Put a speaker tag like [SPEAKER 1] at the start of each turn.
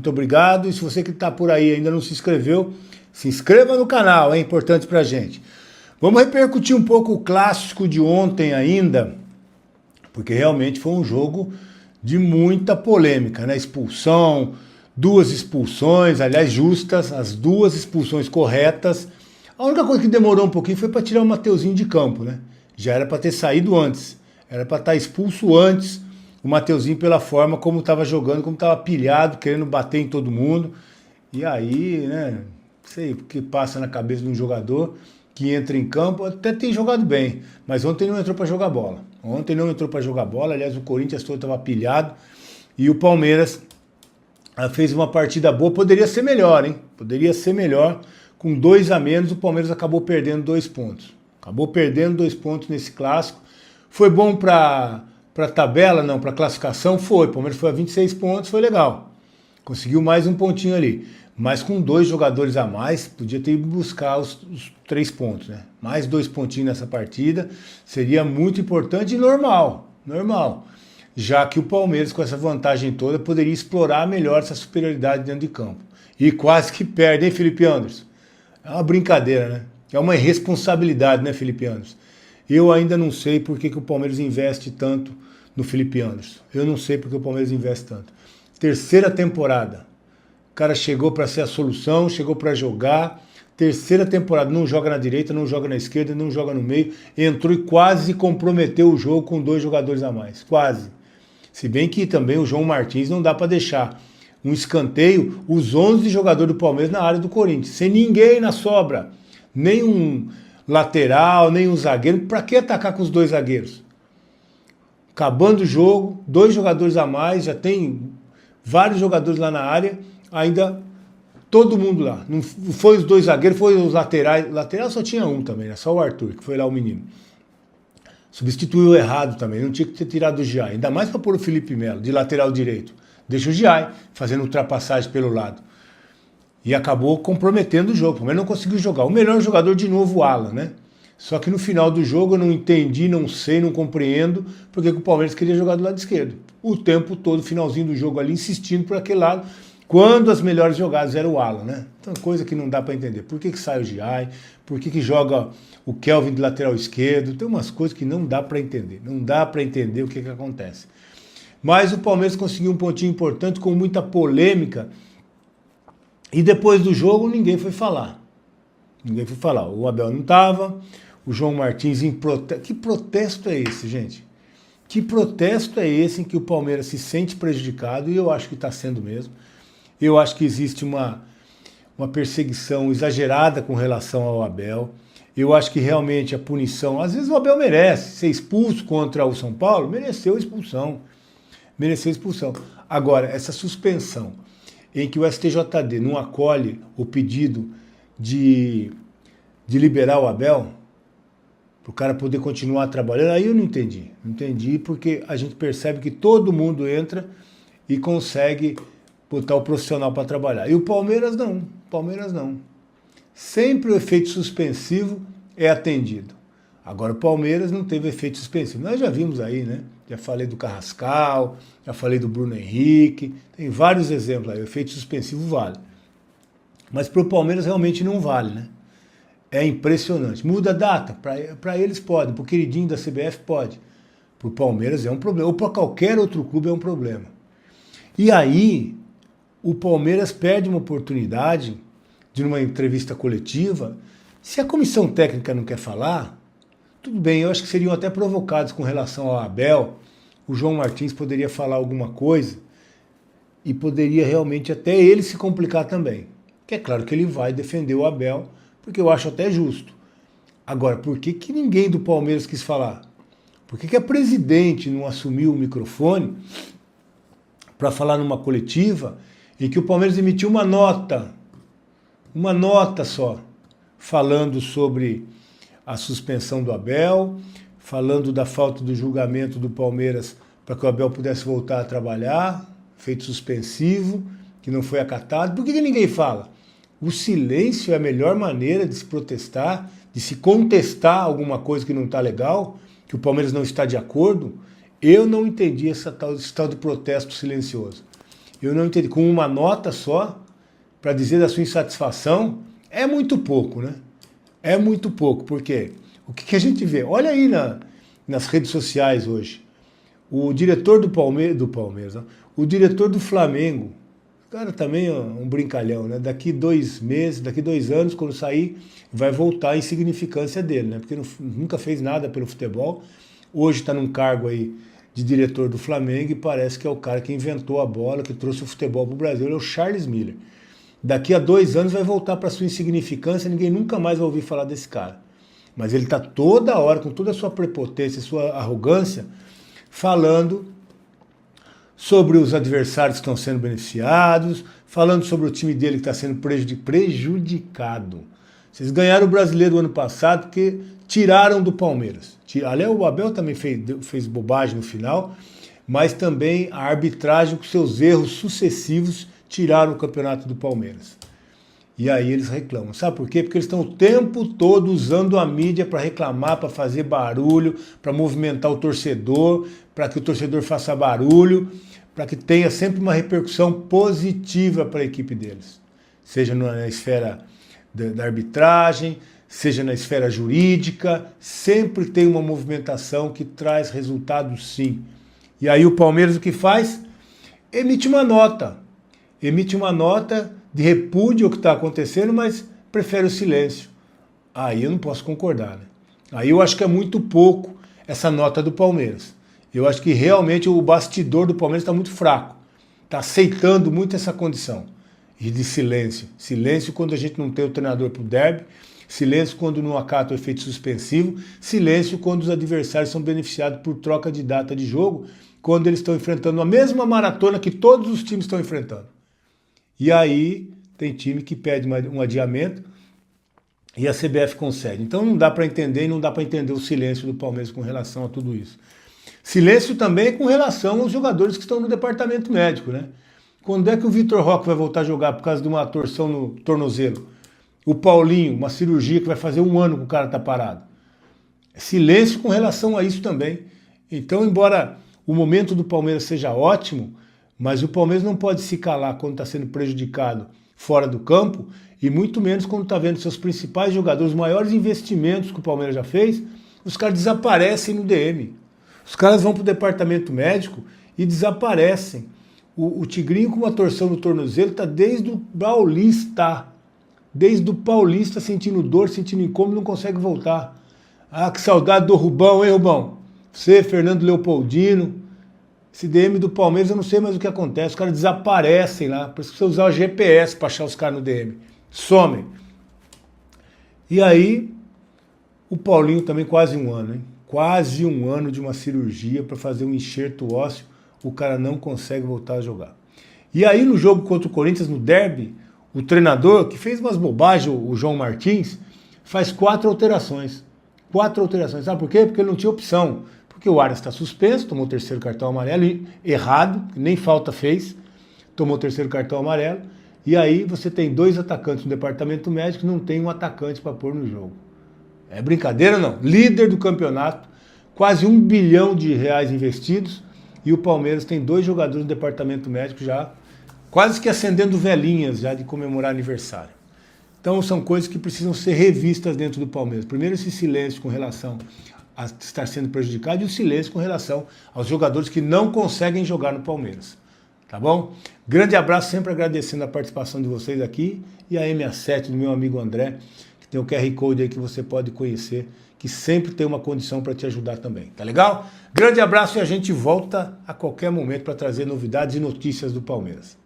[SPEAKER 1] Muito obrigado, e se você que está por aí e ainda não se inscreveu, se inscreva no canal, é importante pra gente. Vamos repercutir um pouco o clássico de ontem ainda, porque realmente foi um jogo de muita polêmica, né? Expulsão, duas expulsões, aliás justas, as duas expulsões corretas. A única coisa que demorou um pouquinho foi para tirar o Mateuzinho de campo, né? Já era para ter saído antes, era para estar expulso antes o Mateuzinho pela forma como estava jogando, como estava pilhado, querendo bater em todo mundo. E aí, né, não sei o que passa na cabeça de um jogador que entra em campo, até tem jogado bem, mas ontem não entrou para jogar bola. Ontem não entrou para jogar bola, aliás o Corinthians todo estava pilhado e o Palmeiras fez uma partida boa, poderia ser melhor, hein? Poderia ser melhor, com 2 a menos o Palmeiras acabou perdendo 2 pontos. Acabou perdendo 2 pontos nesse clássico. Foi bom para tabela? Não, para classificação foi. O Palmeiras foi a 26 pontos, foi legal. Conseguiu mais um pontinho ali. Mas com 2 jogadores a mais, podia ter ido buscar os 3 pontos, né? Mais 2 pontinhos nessa partida seria muito importante e normal, já que o Palmeiras, com essa vantagem toda, poderia explorar melhor essa superioridade dentro de campo. E quase que perde, hein, Felipe Anderson? É uma brincadeira, né? É uma irresponsabilidade, né, Felipe Anderson? Eu ainda não sei por que o Palmeiras investe tanto no Felipe Anderson. Eu não sei por que o Palmeiras investe tanto. Terceira temporada. O cara chegou para ser a solução, chegou para jogar. Terceira temporada, não joga na direita, não joga na esquerda, não joga no meio. Entrou e quase comprometeu o jogo com 2 jogadores a mais. Quase. Se bem que também o João Martins não dá para deixar um escanteio, os 11 jogadores do Palmeiras na área do Corinthians, sem ninguém na sobra. Nem um lateral, nem um zagueiro. Para que atacar com os 2 zagueiros? Acabando o jogo, 2 jogadores a mais, já tem vários jogadores lá na área, ainda todo mundo lá. Não foi os 2 zagueiros, foi os laterais. Lateral só tinha um também, né? Só o Arthur, que foi lá o menino. Substituiu errado também, não tinha que ter tirado o Giai. Ainda mais para pôr o Felipe Melo, de lateral direito. Deixa o Giai fazendo ultrapassagem pelo lado. E acabou comprometendo o jogo. O Palmeiras não conseguiu jogar. O melhor jogador de novo, o Alan, né? Só que no final do jogo eu não entendi, não sei, não compreendo porque o Palmeiras queria jogar do lado esquerdo. O tempo todo, finalzinho do jogo ali, insistindo por aquele lado, quando as melhores jogadas eram o Alan, né? Então, coisa que não dá para entender. Por que sai o Giai? Por que joga o Kelvin de lateral esquerdo? Tem umas coisas que não dá para entender. Não dá para entender o que acontece. Mas o Palmeiras conseguiu um pontinho importante com muita polêmica. E depois do jogo ninguém foi falar. Ninguém foi falar. O Abel não estava, o João Martins em protesto. Que protesto é esse, gente? Que protesto é esse em que o Palmeiras se sente prejudicado? E eu acho que está sendo mesmo. Eu acho que existe uma perseguição exagerada com relação ao Abel. Eu acho que realmente a punição... Às vezes o Abel merece ser expulso contra o São Paulo, mereceu expulsão. Mereceu expulsão. Agora, essa suspensão em que o STJD não acolhe o pedido de liberar o Abel, para o cara poder continuar trabalhando, aí eu não entendi. Não entendi porque a gente percebe que todo mundo entra e consegue botar o profissional para trabalhar. E o Palmeiras não. O Palmeiras não. Sempre o efeito suspensivo é atendido. Agora o Palmeiras não teve efeito suspensivo. Nós já vimos aí, né? Já falei do Carrascal, já falei do Bruno Henrique, tem vários exemplos aí, o efeito suspensivo vale. Mas para o Palmeiras realmente não vale, né? É impressionante. Muda a data, para eles pode, para o queridinho da CBF pode. Para o Palmeiras é um problema, ou para qualquer outro clube é um problema. E aí, o Palmeiras perde uma oportunidade de, numa entrevista coletiva, se a comissão técnica não quer falar, tudo bem, eu acho que seriam até provocados com relação ao Abel, o João Martins poderia falar alguma coisa e poderia realmente até ele se complicar também. Que é claro que ele vai defender o Abel, porque eu acho até justo. Agora, por que ninguém do Palmeiras quis falar? Por que a presidente não assumiu o microfone para falar numa coletiva em que o Palmeiras emitiu uma nota só, falando sobre a suspensão do Abel, falando da falta do julgamento do Palmeiras para que o Abel pudesse voltar a trabalhar, feito suspensivo, que não foi acatado. Por que ninguém fala? O silêncio é a melhor maneira de se protestar, de se contestar alguma coisa que não está legal, que o Palmeiras não está de acordo. Eu não entendi esse tal de protesto silencioso. Eu não entendi. Com uma nota só, para dizer da sua insatisfação, é muito pouco, né? É muito pouco, porque o que a gente vê? Olha aí nas redes sociais hoje. O diretor do Palmeiras, o diretor do Flamengo, o cara também é um brincalhão, né? Daqui 2 meses, daqui 2 anos, quando sair, vai voltar a insignificância dele, né? Porque nunca fez nada pelo futebol. Hoje está num cargo aí de diretor do Flamengo e parece que é o cara que inventou a bola, que trouxe o futebol para o Brasil, ele é o Charles Miller. Daqui a 2 anos vai voltar para sua insignificância, ninguém nunca mais vai ouvir falar desse cara. Mas ele está toda hora, com toda a sua prepotência, sua arrogância, falando sobre os adversários que estão sendo beneficiados, falando sobre o time dele que está sendo prejudicado. Vocês ganharam o Brasileiro ano passado porque tiraram do Palmeiras. Aliás, o Abel também fez bobagem no final, mas também a arbitragem com seus erros sucessivos tiraram o campeonato do Palmeiras. E aí eles reclamam. Sabe por quê? Porque eles estão o tempo todo usando a mídia para reclamar, para fazer barulho, para movimentar o torcedor, para que o torcedor faça barulho, para que tenha sempre uma repercussão positiva para a equipe deles. Seja na esfera da arbitragem, seja na esfera jurídica, sempre tem uma movimentação que traz resultados sim. E aí o Palmeiras o que faz? Emite uma nota de repúdio ao que está acontecendo, mas prefere o silêncio. Aí eu não posso concordar, né? Aí eu acho que é muito pouco essa nota do Palmeiras. Eu acho que realmente o bastidor do Palmeiras está muito fraco. Está aceitando muito essa condição. E de silêncio. Silêncio quando a gente não tem o treinador para o derby, silêncio quando não acata o efeito suspensivo, silêncio quando os adversários são beneficiados por troca de data de jogo, quando eles estão enfrentando a mesma maratona que todos os times estão enfrentando. E aí tem time que pede um adiamento e a CBF concede. Então não dá para entender e não dá para entender o silêncio do Palmeiras com relação a tudo isso. Silêncio também com relação aos jogadores que estão no departamento médico, né? Quando é que o Vitor Roque vai voltar a jogar por causa de uma torção no tornozelo? O Paulinho, uma cirurgia que vai fazer 1 ano que o cara está parado. Silêncio com relação a isso também. Então, embora o momento do Palmeiras seja ótimo, mas o Palmeiras não pode se calar quando está sendo prejudicado fora do campo e muito menos quando está vendo seus principais jogadores, os maiores investimentos que o Palmeiras já fez, os caras desaparecem no DM. Os caras vão para o departamento médico e desaparecem. O Tigrinho com uma torção no tornozelo está desde o Paulista. Desde o Paulista sentindo dor, sentindo incômodo, não consegue voltar. Ah, que saudade do Rubão, hein, Rubão? Você, Fernando Leopoldino. Esse DM do Palmeiras, eu não sei mais o que acontece. Os caras desaparecem lá. Por isso que você usar o GPS para achar os caras no DM. Somem. E aí, o Paulinho também quase 1 ano, hein? Quase 1 ano de uma cirurgia para fazer um enxerto ósseo. O cara não consegue voltar a jogar. E aí, no jogo contra o Corinthians, no derby, o treinador, que fez umas bobagens, o João Martins, faz 4 alterações. 4 alterações. Sabe por quê? Porque ele não tinha opção. Porque o Arias está suspenso, tomou o 3º cartão amarelo, errado, nem falta fez, tomou o 3º cartão amarelo, e aí você tem 2 atacantes no departamento médico, não tem um atacante para pôr no jogo. É brincadeira não? Líder do campeonato, quase R$1 bilhão investidos, e o Palmeiras tem 2 jogadores no departamento médico já, quase que acendendo velhinhas já de comemorar aniversário. Então são coisas que precisam ser revistas dentro do Palmeiras. Primeiro esse silêncio com relação a estar sendo prejudicado e o silêncio com relação aos jogadores que não conseguem jogar no Palmeiras. Tá bom? Grande abraço, sempre agradecendo a participação de vocês aqui e a MA7 do meu amigo André, que tem o QR Code aí que você pode conhecer, que sempre tem uma condição para te ajudar também. Tá legal? Grande abraço e a gente volta a qualquer momento para trazer novidades e notícias do Palmeiras.